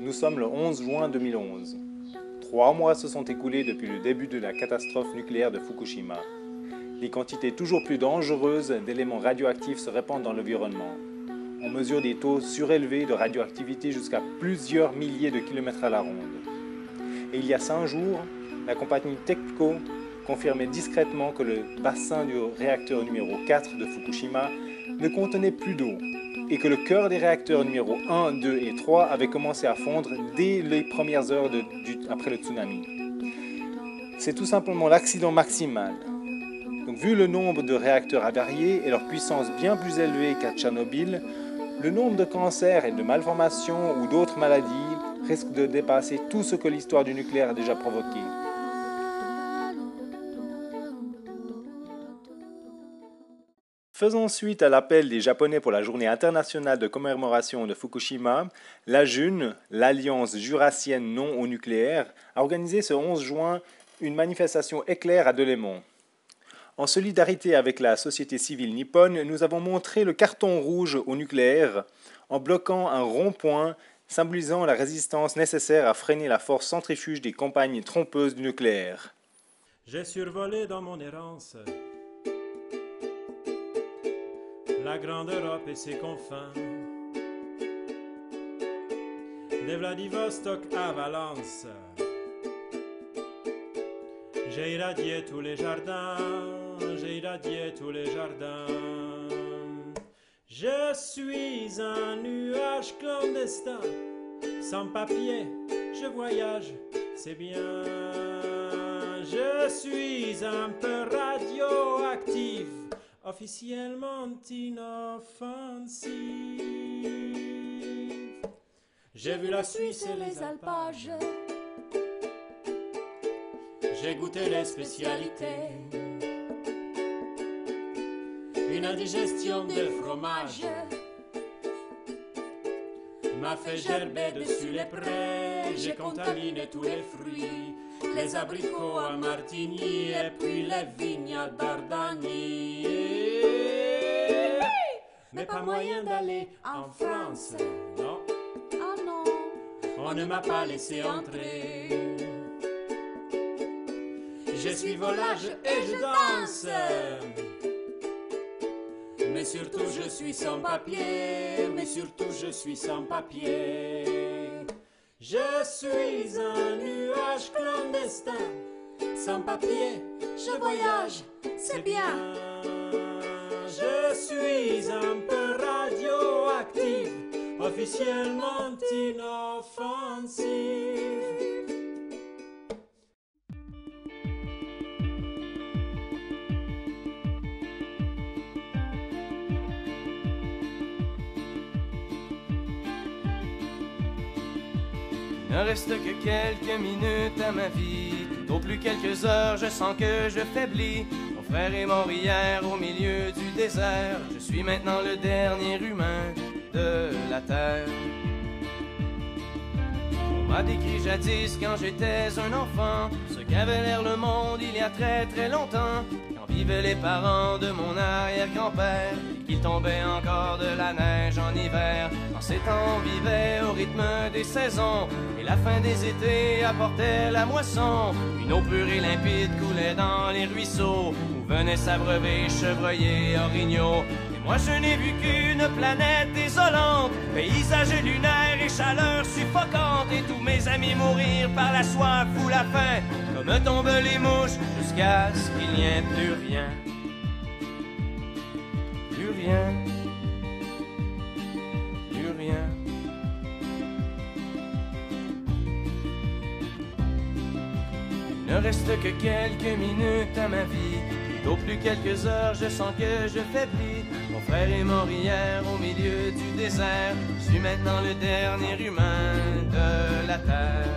Nous sommes le 11 juin 2011. 3 mois se sont écoulés depuis le début de la catastrophe nucléaire de Fukushima. Les quantités toujours plus dangereuses d'éléments radioactifs se répandent dans l'environnement. On mesure des taux surélevés de radioactivité jusqu'à plusieurs milliers de kilomètres à la ronde. Et il y a 5 jours, la compagnie TEPCO confirmait discrètement que le bassin du réacteur numéro 4 de Fukushima ne contenait plus d'eau et que le cœur des réacteurs numéro 1, 2 et 3 avait commencé à fondre dès les premières heures après le tsunami. C'est tout simplement l'accident maximal. Donc, vu le nombre de réacteurs avariés et leur puissance bien plus élevée qu'à Tchernobyl, le nombre de cancers et de malformations ou d'autres maladies risque de dépasser tout ce que l'histoire du nucléaire a déjà provoqué. Faisant suite à l'appel des Japonais pour la journée internationale de commémoration de Fukushima, la JUN, l'Alliance jurassienne non au nucléaire, a organisé ce 11 juin une manifestation éclair à Delémont. En solidarité avec la société civile nippone, nous avons montré le carton rouge au nucléaire en bloquant un rond-point symbolisant la résistance nécessaire à freiner la force centrifuge des campagnes trompeuses du nucléaire. J'ai survolé dans mon errance la grande Europe et ses confins, de Vladivostok à Valence. J'ai irradié tous les jardins, j'ai irradié tous les jardins. Je suis un nuage clandestin, sans papier, je voyage, c'est bien. Je suis un peu radioactif, officiellement inoffensif. J'ai vu la Suisse et les alpages, j'ai goûté les spécialités. Une indigestion de fromage m'a fait gerber dessus les prés. J'ai contaminé tous les fruits, les abricots à Martigny et puis les vignes à Dardanie. Mais pas moyen d'aller en France, non. Ah non, On ne m'a pas laissé entrer. Je suis volage et je danse, mais surtout je suis sans papier, mais surtout je suis sans papier. Je suis un nuage clandestin, sans papier, je voyage, c'est bien. Je suis un peu radioactif, officiellement inoffensif. Il ne reste que quelques minutes à ma vie. Tout au plus quelques heures, je sens que je faiblis. Mon frère est mort hier au milieu du désert. Je suis maintenant le dernier humain de la terre. On m'a décrit jadis quand j'étais un enfant ce qu'avait l'air le monde il y a très très longtemps, quand vivaient les parents de mon arrière-grand-père et qu'il tombait encore de la neige en hiver. En ces temps on vivait au rythme des saisons et la fin des étés apportait la moisson. Une eau pure et limpide coulait dans les ruisseaux où venaient s'abreuver chevreuils, orignaux. Moi je n'ai vu qu'une planète désolante, paysage lunaire et chaleur suffocante, et tous mes amis mourir par la soif ou la faim, comme tombent les mouches, jusqu'à ce qu'il n'y ait plus rien. Plus rien. Plus rien. Il ne reste que quelques minutes à ma vie. Au plus quelques heures, je sens que je faiblis. Mon frère est mort hier au milieu du désert. Je suis maintenant le dernier humain de la terre.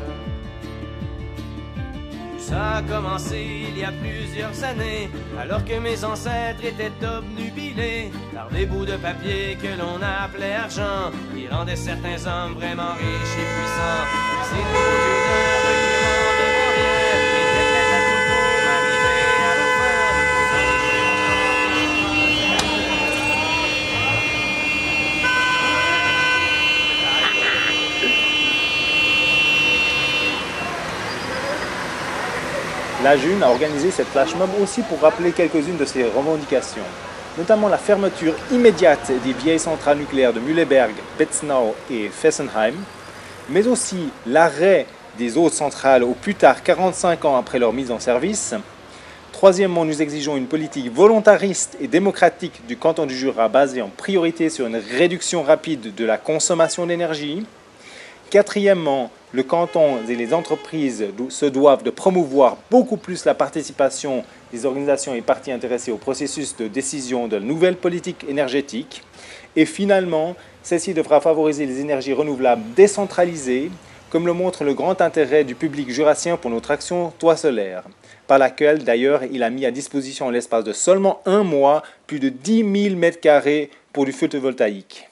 Ça a commencé il y a plusieurs années, alors que mes ancêtres étaient obnubilés par des bouts de papier que l'on appelait argent, qui rendaient certains hommes vraiment riches et puissants. Ces nouveaux dieux d'un recueillement de rien étaient prêts à tout pour m'arriver à la fin. La June a organisé cette flash mob aussi pour rappeler quelques-unes de ses revendications, notamment la fermeture immédiate des vieilles centrales nucléaires de Mühleberg, Betznau et Fessenheim, mais aussi l'arrêt des autres centrales au plus tard 45 ans après leur mise en service. Troisièmement, nous exigeons une politique volontariste et démocratique du canton du Jura basée en priorité sur une réduction rapide de la consommation d'énergie. Quatrièmement, le canton et les entreprises se doivent de promouvoir beaucoup plus la participation des organisations et parties intéressées au processus de décision de la nouvelle politique énergétique. Et finalement, celle-ci devra favoriser les énergies renouvelables décentralisées, comme le montre le grand intérêt du public jurassien pour notre action Toit solaire, par laquelle d'ailleurs il a mis à disposition en l'espace de seulement un mois plus de 10 000 m² pour du photovoltaïque.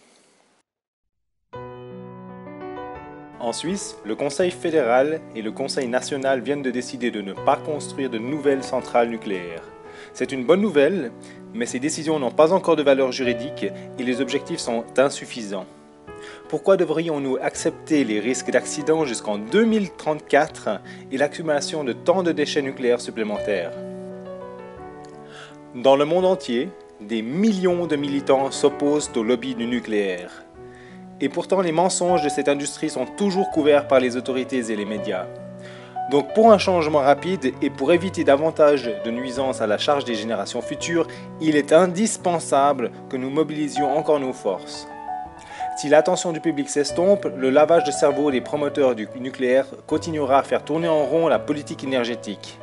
En Suisse, le Conseil fédéral et le Conseil national viennent de décider de ne pas construire de nouvelles centrales nucléaires. C'est une bonne nouvelle, mais ces décisions n'ont pas encore de valeur juridique et les objectifs sont insuffisants. Pourquoi devrions-nous accepter les risques d'accident jusqu'en 2034 et l'accumulation de tant de déchets nucléaires supplémentaires? Dans le monde entier, des millions de militants s'opposent au lobby du nucléaire. Et pourtant, les mensonges de cette industrie sont toujours couverts par les autorités et les médias. Donc pour un changement rapide et pour éviter davantage de nuisances à la charge des générations futures, il est indispensable que nous mobilisions encore nos forces. Si l'attention du public s'estompe, le lavage de cerveau des promoteurs du nucléaire continuera à faire tourner en rond la politique énergétique.